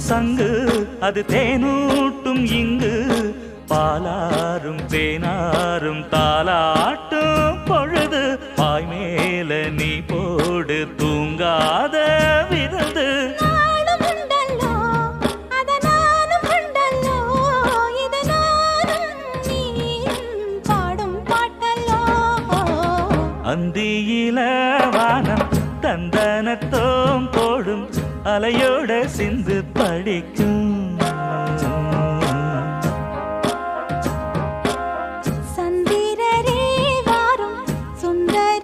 சங்கு அது தேனூட்டும் இங்கு பாலாரும் தேனாரும் தாலாட்டும் பொழுது பாய் மேல நீ போடு தூங்காத விருந்து அந்தியில வானம் தந்தனத்தோம் போடும் அலையோட சிந்து படிக்கும்